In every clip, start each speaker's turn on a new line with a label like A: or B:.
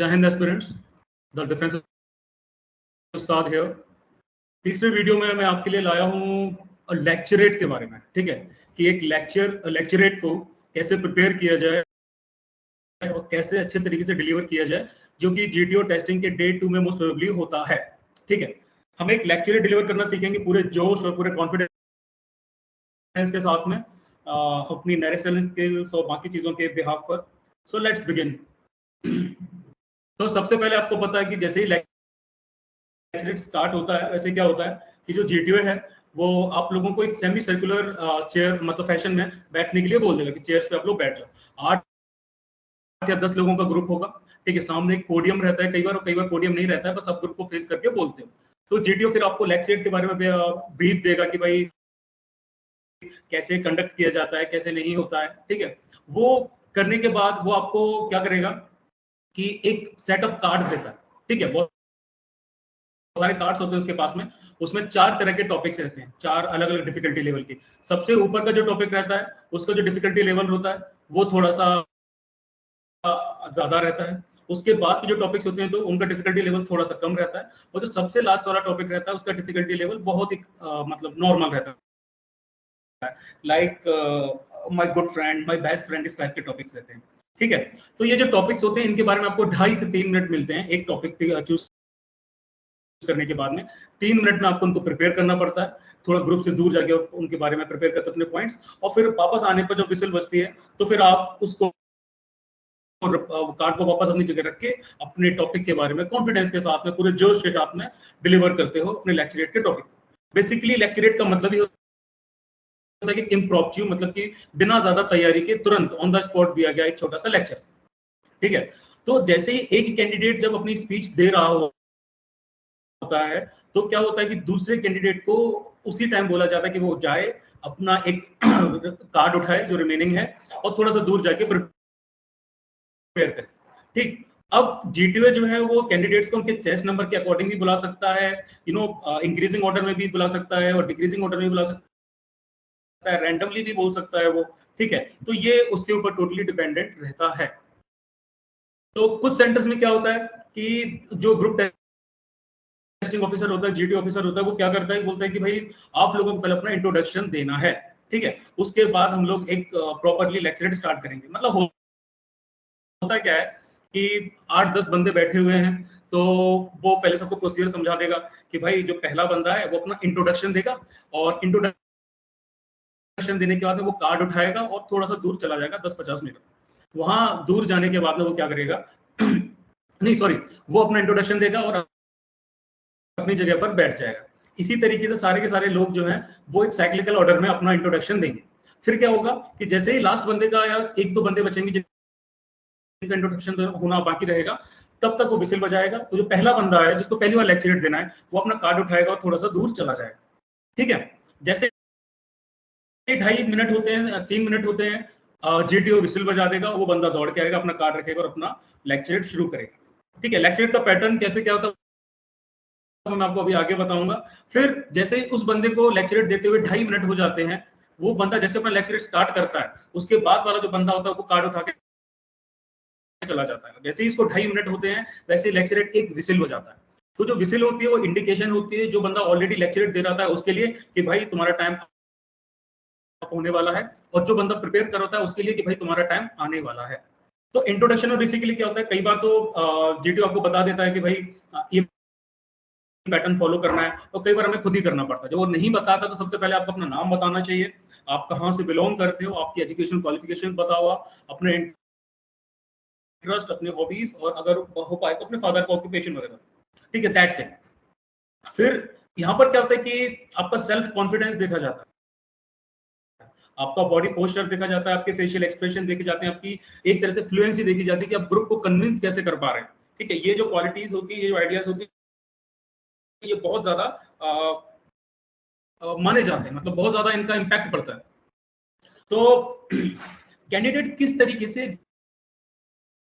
A: जय Hind aspirants, the defence Ustad here. तीसरे video में मैं आपके लिए लाया हूँ लेक्चरेट के बारे में। ठीक है, कि एक लेक्चरेट को कैसे प्रिपेयर किया जाए और कैसे अच्छे तरीके से डिलीवर किया जाए, जो कि जीटीओ टेस्टिंग के डे 2 में मोस्ट प्रोबेबली होता है। ठीक है, हम एक लेक्चरेट डिलीवर करना सीखेंगे पूरे जोश और पूरे कॉन्फिडेंस के साथ में, अपनी नैरेशन स्किल्स और बाकी चीजों के बिहाफ पर। So let's begin. तो सबसे पहले आपको पता है कि जैसे ही लेक्चर स्टार्ट होता है, वैसे क्या होता है कि जो जीटीओ है वो आप लोगों को एक सेमी सर्कुलर चेयर मतलब फैशन में बैठने के लिए बोल देगा कि चेयर्स पे आप लोग बैठ जाओ। 8 या 10 लोगों का ग्रुप होगा। ठीक है, सामने एक पोडियम रहता है कई बार, और कई बार पोडियम नहीं रहता है, बस आप ग्रुप को फेस करके बोलते हो। तो जीटीओ फिर आपको लेक्चर के बारे में ब्रीफ देगा कि भाई कैसे कंडक्ट किया जाता है, कैसे नहीं होता है। ठीक है, वो करने के बाद वो आपको क्या करेगा कि एक सेट ऑफ कार्ड देता है। ठीक है, बहुत सारे कार्ड्स होते हैं उसके पास में। उसमें 4 तरह के टॉपिक्स रहते हैं, 4 अलग अलग डिफिकल्टी लेवल के। सबसे ऊपर का जो टॉपिक रहता है उसका जो डिफिकल्टी लेवल होता है वो थोड़ा सा ज्यादा रहता है। उसके बाद के जो टॉपिक्स होते हैं तो उनका डिफिकल्टी लेवल थोड़ा सा कम रहता है, और जो सबसे लास्ट वाला टॉपिक रहता है उसका डिफिकल्टी लेवल बहुत ही मतलब नॉर्मल रहता है। Like my good friend, my best friend, इस टाइप के टॉपिक्स रहते हैं। ठीक है, तो ये जो टॉपिक्स होते हैं इनके बारे में आपको 2.5 से 3 मिनट मिलते हैं एक टॉपिक चूज करने के बाद में। 3 मिनट में आपको उनको प्रिपेयर करना पड़ता है, थोड़ा ग्रुप से दूर जाके उनके बारे में प्रिपेयर करते अपने पॉइंट्स, और फिर वापस आने पर जब विसल बजती है तो फिर आप उसको कार्ड को वापस अपनी जगह रख के अपने टॉपिक के बारे में कॉन्फिडेंस के साथ में, पूरे जोश के साथ में डिलीवर करते हो अपने लेक्चरेट के टॉपिक। बेसिकली लेक्चरेट का मतलब ही होता है कि इम्प्रॉम्प्टू, मतलब कि बिना ज्यादा तैयारी के तुरंत ऑन द स्पॉट दिया गया एक छोटा सा लेक्चर। ठीक है, तो जैसे ही एक कैंडिडेट जब अपनी स्पीच दे रहा होता है तो क्या होता है कि दूसरे कैंडिडेट को उसी टाइम बोला जाता है कि वो जाए, अपना एक कार्ड उठाए जो रिमेनिंग है, और थोड़ा सा दूर जाके प्रिपेयर करे। ठीक, अब जीटीओ जो है वो कैंडिडेट्स को उनके चेस्ट नंबर के अकॉर्डिंग भी बुला सकता है, इंक्रीजिंग ऑर्डर में भी बुला सकता है और डिक्रीजिंग ऑर्डर में भी बुला सकता है, रैंडमली भी बोल सकता है वो। ठीक है, तो ये उसके ऊपर टोटली डिपेंडेंट रहता है। तो कुछ सेंटर्स में क्या होता है कि जो ग्रुप टेस्टिंग ऑफिसर होता है, जीटी ऑफिसर होता है, वो क्या करता है, बोलता है कि भाई आप लोगों को पहले अपना इंट्रोडक्शन देना है। ठीक है, उसके बाद हम लोग एक प्रॉपरली लेक्चर स्टार्ट करेंगे। मतलब होता क्या है कि 8-10 बंदे बैठे हुए हैं, तो वो पहले सबको प्रोसीजर समझा देगा कि भाई जो पहला बंदा है वो अपना इंट्रोडक्शन देगा, और इंट्रोडक्शन देने के बाद में वो कार्ड उठाएगा और थोड़ा सा दूर चला जाएगा 10-50 मीटर। वहां दूर जाने के बाद में वो क्या करेगा नहीं सॉरी, वो अपना इंट्रोडक्शन देगा और अपनी जगह पर बैठ जाएगा। इसी तरीके से सारे के सारे लोग जो हैं वो एक साइक्लिकल ऑर्डर में अपना इंट्रोडक्शन देंगे। फिर क्या होगा कि जैसे ही लास्ट बंदे का या 1-2 बंदे बचेंगे जिनका इंट्रोडक्शन होना बाकी रहेगा, तब तक वो विसिल बजाएगा। तो जो पहला बंदा है जिसको पहली बार लेक्चरेट देना है वो अपना कार्ड उठाएगा और थोड़ा सा दूर चला जाएगा। ठीक है, जैसे 2.5 मिनट होते हैं, 3 मिनट होते हैं, जीटीओ विसिल बजा देगा, वो बंदा दौड़ के आएगा, अपना कार्ड रखेगा और अपना लेक्चरेट शुरू करेगा। ठीक है, लेक्चरेट का पैटर्न कैसे क्या होता है मैं आपको अभी आगे बताऊंगा। फिर जैसे ही उस बंदे को लेक्चरेट देते हुए 2.5 मिनट हो जाते हैं, वो बंदा जैसे अपना लेक्चरेट स्टार्ट करता है, उसके बाद वाला जो बंदा होता है वो कार्ड उठा के चला जाता है। जैसे ही इसको 2.5 मिनट होते हैं वैसे ही लेक्चरेट एक विसिल हो जाता है। तो जो विसिल होती है वो इंडिकेशन होती है जो बंदा ऑलरेडी लेक्चरेट दे रहा था उसके लिए कि भाई तुम्हारा टाइम होने वाला है, और जो बंदा प्रिपेयर कर रहा था उसके लिए कि भाई तुम्हारा टाइम आने वाला है। तो इंट्रोडक्शन में बेसिकली क्या होता है, कई बार तो जीटीओ आपको बता देता है कि भाई ये पैटर्न फॉलो करना है, तो कई बार हमें खुद ही करना पड़ता है। जब वो नहीं बताता तो सबसे पहले आपको अपना नाम बताना चाहिए, आप कहाँ से बिलोंग करते हो, आपकी एजुकेशन क्वालिफिकेशन बताओ, अपने इंटरेस्ट, अपने हॉबीज, और अगर हो पाए तो अपने फादर का ऑक्यूपेशन वगैरह। ठीक है, दैट्स इट। फिर यहाँ पर क्या होता है कि आपका सेल्फ कॉन्फिडेंस देखा जाता है, आपका बॉडी पोस्चर देखा जाता है, आपके फेशियल एक्सप्रेशन देखे जाते हैं, आपकी एक तरह से फ्लुएंसी देखी जाती है कि आप ग्रुप को कन्विंस कैसे कर पा रहे हैं। ठीक है, ये जो क्वालिटीज होती है, ये जो आइडियाज होती है, ये बहुत ज्यादा माने जाते हैं, मतलब बहुत ज्यादा इनका इम्पैक्ट पड़ता है। तो कैंडिडेट किस तरीके से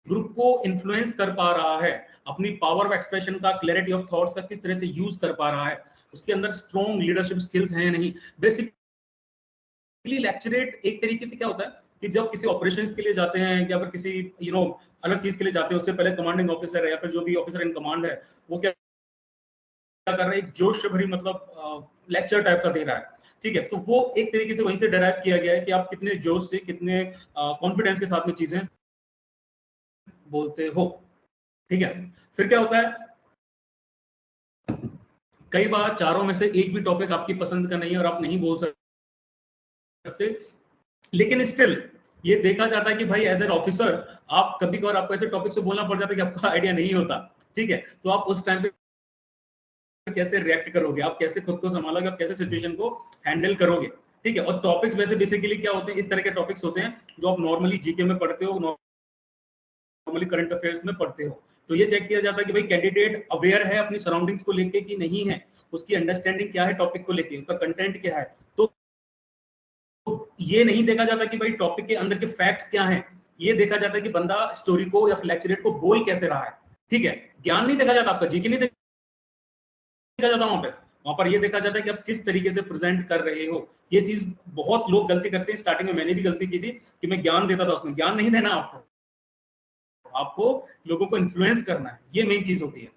A: ग्रुप को इन्फ्लुएंस कर पा रहा है, अपनी पावर ऑफ एक्सप्रेशन का, क्लैरिटी ऑफ थॉट्स का किस तरह से यूज कर पा रहा है, उसके अंदर स्ट्रॉन्ग लीडरशिप स्किल्स हैं या नहीं। बेसिकली लेक्चरेट एक तरीके से क्या होता है कि जब किसी ऑपरेशंस के लिए जाते हैं या फिर किसी अलग चीज के लिए जाते हैं, उससे पहले कमांडिंग ऑफिसर है या फिर जो भी ऑफिसर इन कमांड है वो क्या कर रहा है, एक जोश से भरी मतलब लेक्चर टाइप का दे रहा है, ठीक है। तो वो एक तरीके से वहीं से डेराइव किया गया है कि आप कितने जोश से, कितने कॉन्फिडेंस के साथ में चीजें बोलते हो, ठीक है। फिर क्या होता है, कई बार चारों में से एक भी टॉपिक आपकी पसंद का नहीं है और आप नहीं बोल सकते, लेकिन स्टिल ये देखा जाता है कि भाई एज एन ऑफिसर आप कभी कभार आपको ऐसे टॉपिक से बोलना पड़ जाता है कि आपका आइडिया नहीं होता, ठीक है। तो आप उस टाइम पे कैसे रिएक्ट करोगे, आप कैसे खुद को संभालोगे, आप कैसे सिचुएशन को हैंडल करोगे, ठीक है। और टॉपिक्स वैसे बेसिकली क्या होते हैं, इस तरह के टॉपिक्स होते हैं जो आप नॉर्मली जीके में पढ़ते हो, नॉर्मली करंट अफेयर्स में पढ़ते हो। तो ये चेक किया जाता है कि भाई कैंडिडेट अवेयर है अपनी सराउंडिंग्स को लेके कि नहीं है, उसकी अंडरस्टैंडिंग क्या है टॉपिक को लेके, उसका कंटेंट क्या है। तो ये नहीं देखा जाता कि भाई टॉपिक के अंदर के फैक्ट्स क्या हैं, ये देखा जाता है कि बंदा स्टोरी को या फिर लेक्चरेट को बोल कैसे रहा है, ठीक है। ज्ञान नहीं देखा जाता, आपका जीके नहीं देखा जाता वहां पर ये देखा जाता है कि आप किस तरीके से प्रेजेंट कर रहे हो। ये चीज बहुत लोग गलती करते हैं, स्टार्टिंग में मैंने भी गलती की थी कि मैं ज्ञान देता था, उसमें ज्ञान नहीं देना आपको, आपको लोगों को इन्फ्लुएंस करना है, ये मेन चीज होती है।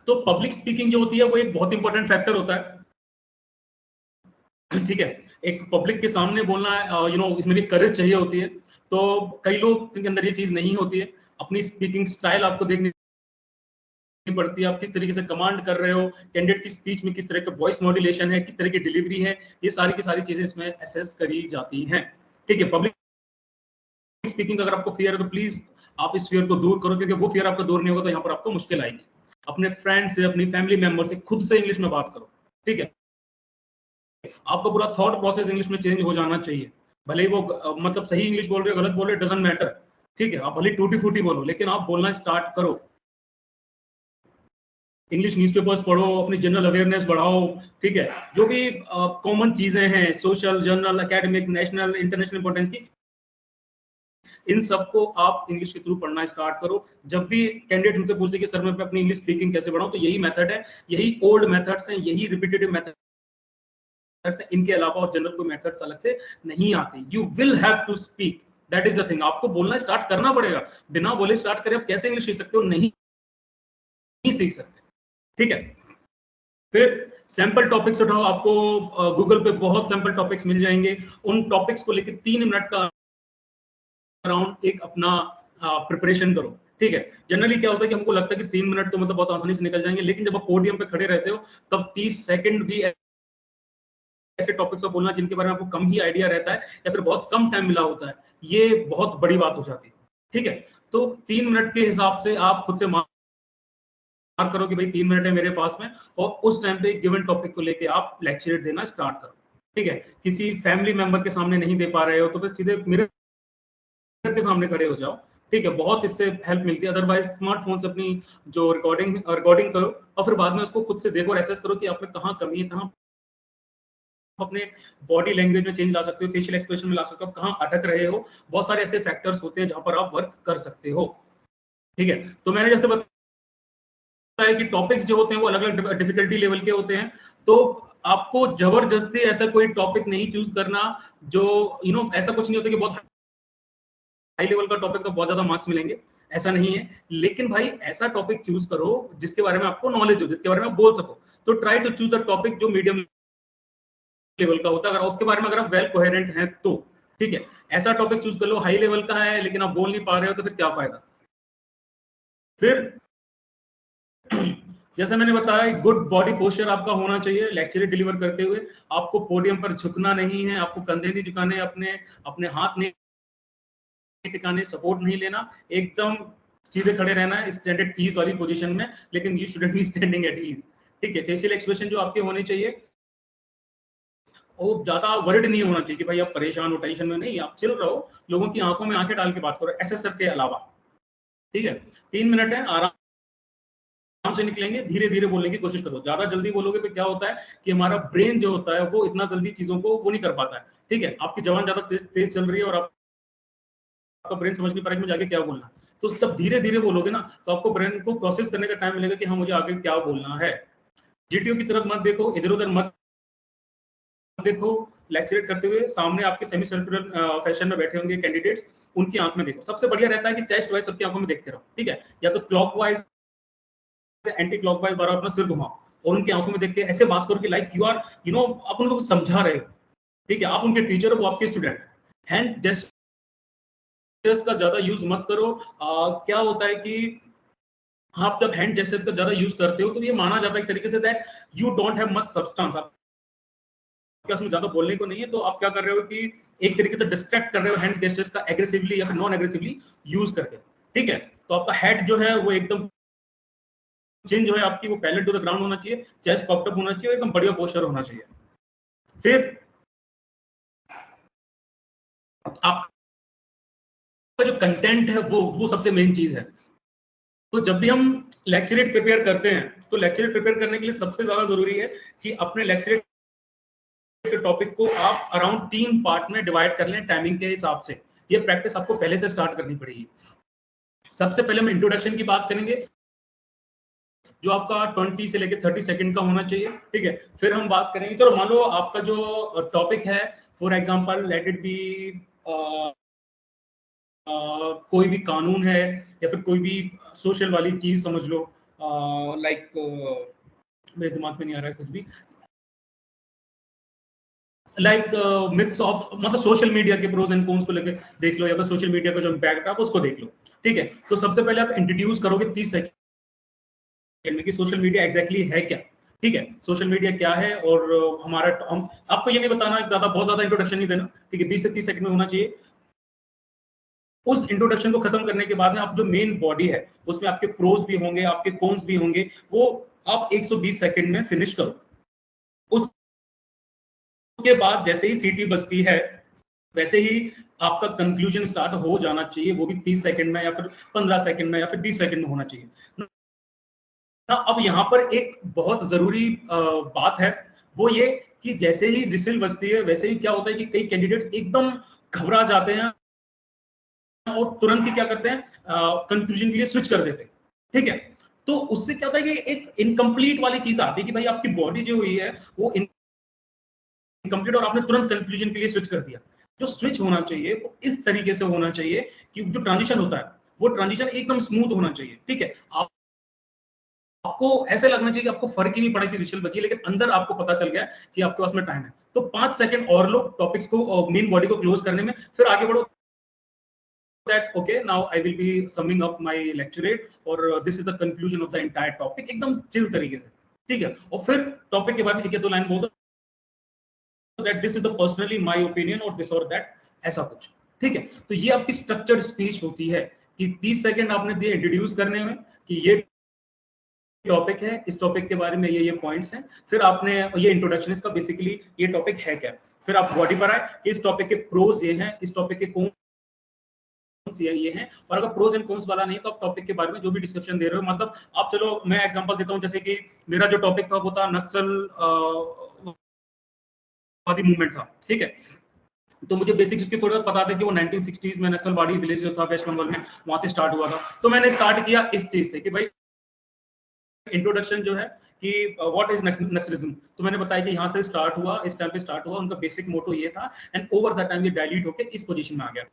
A: तो पब्लिक स्पीकिंग जो होती है वो एक बहुत इंपॉर्टेंट फैक्टर होता है, ठीक है। एक पब्लिक के सामने बोलना है, इसमें भी करेज चाहिए होती है। तो कई लोग के अंदर ये चीज नहीं होती है। अपनी स्पीकिंग स्टाइल आपको देखनी पड़ती है, आप किस तरीके से कमांड कर रहे हो, कैंडिडेट की स्पीच में किस तरह का वॉइस मॉड्यूलेशन है, किस तरह की डिलीवरी है, ये सारी की सारी चीजें इसमें असेस करी जाती हैं, ठीक है। पब्लिक स्पीकिंग अगर आपको फियर है तो प्लीज आप इस फियर को दूर करो, क्योंकि वो फियर आपका दूर नहीं होगा तो यहाँ पर आपको मुश्किल आएगी। अपने फ्रेंड से, अपनी फैमिली मेंबर से खुद से इंग्लिश में बात करो, ठीक है। आपका पूरा थॉट प्रोसेस इंग्लिश में चेंज हो जाना चाहिए। भले ही वो मतलब सही इंग्लिश बोल रहे हो, गलत बोल रहे हो, डजंट मैटर, ठीक है। आप भले टूटी फूटी बोलो, लेकिन आप बोलना स्टार्ट करो। इंग्लिश न्यूज़पेपर्स पढ़ो, अपनी जनरल अवेयरनेस बढ़ाओ, ठीक है। जो भी कॉमन चीजें हैं, social, general, academic, national, international importance की, इन सबको आप इंग्लिश के थ्रू पढ़ना स्टार्ट करो। जब भी कैंडिडेट मुझसे पूछते कि सर मैं अपनी इंग्लिश स्पीकिंग कैसे बढ़ाऊं, तो यही मेथड है, यही ओल्ड मेथड्स हैं, यही रिपीटेटिव मेथड, इनके अलावा और जनरल कोई मेथड्स अलग से नहीं आती। You will have to speak, that is the thing. आपको बोलना स्टार्ट करना पड़ेगा, बिना बोले स्टार्ट करें आप कैसे इंग्लिश सीख सकते हो, नहीं सीख सकते, ठीक है। फिर सैंपल टॉपिक्स उठाओ, आपको गूगल पे बहुत सैंपल टॉपिक्स मिल जाएंगे। उन टॉपिक्स को लेकर 3 मिनट का अराउंड एक अपना प्रिपरेशन करो, ठीक है। जनरली क्या होता है कि हमको लगता है कि 3 मिनट तो मतलब बहुत आसानी से निकल जाएंगे, लेकिन जब आप पोडियम पे खड़े रहते हो तब 30 सेकंड भी ऐसे टॉपिक्स पर बोलना जिनके बारे में आपको कम ही आइडिया रहता है या फिर बहुत कम टाइम मिला होता है, ये बहुत बड़ी बात हो जाती है, ठीक है। तो 3 मिनट के हिसाब से आप खुद से मार्क करो कि भाई 3 मिनट है मेरे पास में, और उस टाइम पे गिवन टॉपिक को लेके आप लेक्चर देना स्टार्ट करो, ठीक है। किसी फैमिली मेंबर के सामने नहीं दे पा रहे हो तो फिर सीधे मिरर के सामने खड़े हो जाओ, ठीक है। बहुत इससे हेल्प मिलती है। अदरवाइज स्मार्टफोन से अपनी जो रिकॉर्डिंग करो और फिर बाद में उसको खुद से देखो और एसेस करो कि आप में कहाँ कमी है, कहाँ अपने बॉडी लैंग्वेज में चेंज ला सकते हो, फेशियल एक्सप्रेशन में ला सकते हो, कहाँ अटक रहे हो। बहुत सारे ऐसे फैक्टर्स होते हैं जहां पर आप वर्क कर सकते हो, ठीक है। तो मैंने जैसे बताया कि टॉपिक्स जो होते हैं वो अलग अलग डिफिकल्टी लेवल के होते हैं। तो आपको जबरदस्ती ऐसा कोई टॉपिक नहीं चूज करना जो ऐसा कुछ नहीं होता कि बहुत हाई लेवल का टॉपिक तो बहुत ज्यादा मार्क्स मिलेंगे, ऐसा नहीं है। लेकिन भाई ऐसा टॉपिक चूज करो जिसके बारे में आपको नॉलेज हो, जिसके बारे में आप बोल सको। तो try to choose a topic जो मीडियम लेवल का होता है, अगर उसके बारे में अगर आप वेल कोहेरेंट हैं तो, ठीक है। ऐसा टॉपिक चूज कर लो हाई लेवल का है लेकिन आप बोल नहीं पा रहे हो तो फिर क्या फायदा। फिर जैसे मैंने बताया, गुड बॉडी पोस्चर आपका होना चाहिए लेक्चर डिलीवर करते हुए। आपको पोडियम पर झुकना नहीं है, आपको कंधे नहीं झुकाने, अपने अपने हाथ नहीं टिकाने, सपोर्ट नहीं लेना, एकदम सीधे खड़े रहना है स्टैंडर्ड ईज वाली पोजीशन में, लेकिन you shouldn't be standing at ease, ठीक है। फेशियल एक्सप्रेशन जो आपके होने चाहिए वो ज्यादा वर्ड नहीं होना चाहिए कि भाई आप परेशान हो, टेंशन में नहीं, आप चिल रहो, लोगों की आंखों में आंखें डाल के बात करो एसएसआर के अलावा, ठीक है। 3 मिनट है, आराम से निकलेंगे, धीरे धीरे बोलने की कोशिश करो। ज्यादा जल्दी बोलोगे तो क्या होता है कि हमारा ब्रेन जो होता है वो इतना जल्दी चीजों को वो नहीं कर पाता है, ठीक है। आपकी जबान ज्यादा तेज चल रही है और आपका ब्रेन समझ नहीं पा रहा है कि मुझे आगे क्या बोलना है। तो जब धीरे धीरे बोलोगे ना तो आपको ब्रेन को प्रोसेस करने का टाइम मिलेगा कि हाँ मुझे आगे क्या बोलना है। जीटीओ की तरफ मत देखो, इधर उधर मत देखो, लेक्चरेट करते हुए सामने आपके सेमी सर्कुलर फैशन में बैठे होंगे कैंडिडेट्स, उनकी आंख में देखो। सबसे बढ़िया रहता है कि चेस्ट वाइज सबकी आंखों में देखते रहो, ठीक है, या तो क्लॉकवाइज एंटी क्लॉकवाइज बार अपना सिर घुमाओ और उनकी आंखों में देख के ऐसे बात करो कि लाइक यू आर आप उनको समझा रहे हो, ठीक है, आप उनके टीचर हो, वो आपके स्टूडेंट। हैंड जेस्चर्स का ज्यादा यूज मत करो। क्या होता है कि आप जब हैंड जेस्चर्स का ज्यादा यूज करते हो तो ये माना जाता है एक तरीके say that you don't have much substance, आपके पास में ज्यादा बोलने को नहीं है, तो आप क्या कर रहे हो कि एक तरीके से डिस्ट्रैक्ट कर रहे हो हैंड जेस्चर्स का एग्रेसिवली या फिर नॉन एग्रेसिवली यूज करके, ठीक है। तो आपका हेड जो है वो एकदम चेंज जो है आपकी वो पैरेलल टू द ग्राउंड होना चाहिए, चेस्ट पॉप्ड अप होना चाहिए, एकदम बढ़िया पोस्चर होना चाहिए। फिर आपका जो कंटेंट है वो सबसे मेन चीज है। तो जब भी हम लेक्चरेट प्रिपेयर करते हैं तो लेक्चरेट प्रिपेयर करने के लिए सबसे ज्यादा जरूरी है कि अपने लेक्चरेट के टॉपिक को आप अराउंड 3 पार्ट में डिवाइड कर लें टाइमिंग के हिसाब से। ये प्रैक्टिस आपको पहले से स्टार्ट करनी पड़ेगी। सबसे पहले हम इंट्रोडक्शन की बात करेंगे जो आपका 20 से लेकर 30 सेकंड का होना चाहिए, ठीक है। फिर हम बात करेंगे, चलो मान लो आपका जो टॉपिक है for example let it be कोई भी कानून है या फिर कोई भी सोशल वाली चीज समझ लो, लाइक मेरे दिमाग में नहीं आ रहा है कुछ भी, लाइक मिथ्स ऑफ मतलब सोशल मीडिया के प्रोज एंड कॉन्स को लेकर देख लो, या फिर सोशल मीडिया का जो इम्पैक्ट है आप उसको देख लो, ठीक है। तो सबसे पहले आप इंट्रोड्यूस करोगे 30 सेकंड में कि सोशल मीडिया एग्जैक्टली है क्या, ठीक है, सोशल मीडिया क्या है। और हमारा हम आपको ये नहीं बताना ज्यादा, बहुत ज्यादा इंट्रोडक्शन नहीं देना, ठीक है, 20 से 30 सेकंड में होना चाहिए। उस इंट्रोडक्शन को खत्म करने के बाद में आप जो मेन बॉडी है उसमें आपके प्रोज भी होंगे, आपके कॉन्स भी होंगे, वो आप 120 सेकंड में फिनिश करो। उसके बाद जैसे ही सीटी बजती है वैसे ही आपका कंक्लूजन स्टार्ट हो जाना चाहिए, वो भी 30 सेकंड में या फिर 15 सेकंड में या फिर 20 सेकंड में होना चाहिए ना। अब यहाँ पर एक बहुत जरूरी बात है, वो ये कि जैसे ही विसिल बजती है वैसे ही क्या होता है कि कई कैंडिडेट एकदम घबरा जाते हैं और तुरंत ही क्या करते हैं, कंक्लूजन के लिए स्विच कर देते हैं, ठीक है। तो उससे क्या होता है कि एक इनकम्प्लीट वाली चीज आती है कि भाई आपकी बॉडी जो हुई है वो इनकम्प्लीट और आपने तुरंत कंक्लूजन के लिए स्विच कर दिया। जो स्विच होना चाहिए वो इस तरीके से होना चाहिए कि जो ट्रांजिशन होता है वो ट्रांजिशन एकदम स्मूथ होना चाहिए, ठीक है। आपको ऐसे लगना चाहिए कि आपको फर्क ही नहीं पड़ा कि विशल बची, लेकिन अंदर आपको पता चल गया कि आपके पास में टाइम है। तो 5 सेकंड और लो टॉपिक्स को, मेन बॉडी को क्लोज करने में, फिर आगे बढ़ो। that okay now I will be summing up my lecturate और this is the conclusion of the entire topic, एकदम चिल तरीके से, ठीक है। और फिर टॉपिक के बारे में एक या दो लाइन बोल दो that this is the personally my opinion और this और that, ऐसा कुछ, ठीक है। तो ये आपकी स्ट्रक्चर्ड स्पीच होती है कि 30 सेकंड आपने दिए इंट्रोड्यूस करने में कि ये टॉपिक है, इस टॉपिक के बारे में ये पॉइंट्स हैं, फिर आपने ये इंट्रोडक्शन इसका बेसिकली ये टॉपिक है क्या, फिर आप बॉडी पर आए कि इस टॉपिक के प्रोज ये हैं, इस टॉपिक के कौन ये हैं, और अगर प्रोज एंड कॉन्स वाला नहीं तो आप टॉपिक के बारे में जो भी डिस्क्रिप्शन दे रहे हो, मतलब आप चलो मैं एग्जांपल देता हूं, जैसे कि मेरा जो टॉपिक था वो था नक्सल वादी मूवमेंट था, ठीक है। तो मुझे बेसिक इसके थोड़ा पता था कि वो 1960s में नक्सलवादी विलेज जो था वेस्ट बंगाल में वहां से स्टार्ट हुआ था। तो मैंने स्टार्ट किया इस चीज से कि भाई इंट्रोडक्शन जो है कि व्हाट इज नक्सलिज्म, तो मैंने बताया कि यहाँ से स्टार्ट हुआ, इस टाइम पे स्टार्ट हुआ, उनका बेसिक मोटो ये था एंड ओवर द टाइम ये डायल्यूट होकर इस पोजीशन में आ गया।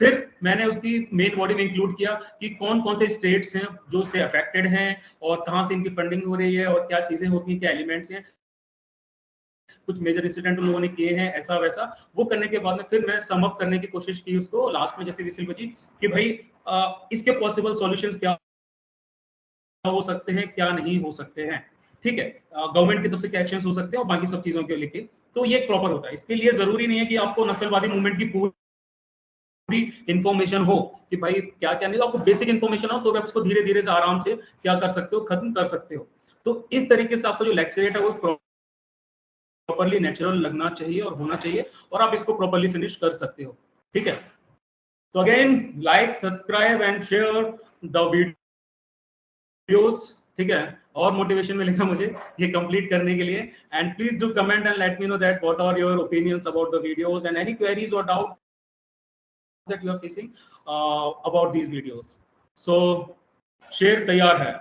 A: फिर मैंने उसकी मेन बॉडी में इंक्लूड किया कि कौन कौन से स्टेट्स हैं जो से अफेक्टेड हैं और कहां से इनकी फंडिंग हो रही है और क्या चीजें होती हैं, क्या एलिमेंट्स हैं, कुछ मेजर इंसिडेंट उन लोगों ने किए हैं, ऐसा वैसा। वो करने के बाद में फिर मैं सम अप करने की कोशिश की उसको लास्ट में, जैसे विसिल बची कि भाई इसके पॉसिबल सॉल्यूशंस क्या हो सकते हैं, क्या नहीं हो सकते हैं, ठीक है, गवर्नमेंट की तरफ से क्या एक्शंस हो सकते हैं और बाकी सब चीजों के लेके। तो ये प्रॉपर होता है। इसके लिए जरूरी नहीं है कि आपको नक्सलवादी मूवमेंट की पूरी इंफॉर्मेशन हो कि भाई क्या क्या नहीं, आपको बेसिक इंफॉर्मेशन हो तो आप इसको धीरे धीरे से आराम से क्या कर सकते हो, खत्म कर सकते हो। तो इस तरीके से आपका जो लेक्चरेट है वो प्रॉपरली नेचुरल लगना चाहिए और होना चाहिए और आप इसको प्रॉपरली फिनिश कर सकते हो, ठीक है। तो again like subscribe and share the videos, ठीक है, और मोटिवेशन मिलेगा मुझे ये कंप्लीट करने के लिए। And please do comment and let me know that what are your opinions about the videos and any queries और doubt that you are facing about these videos. So share तैयार है।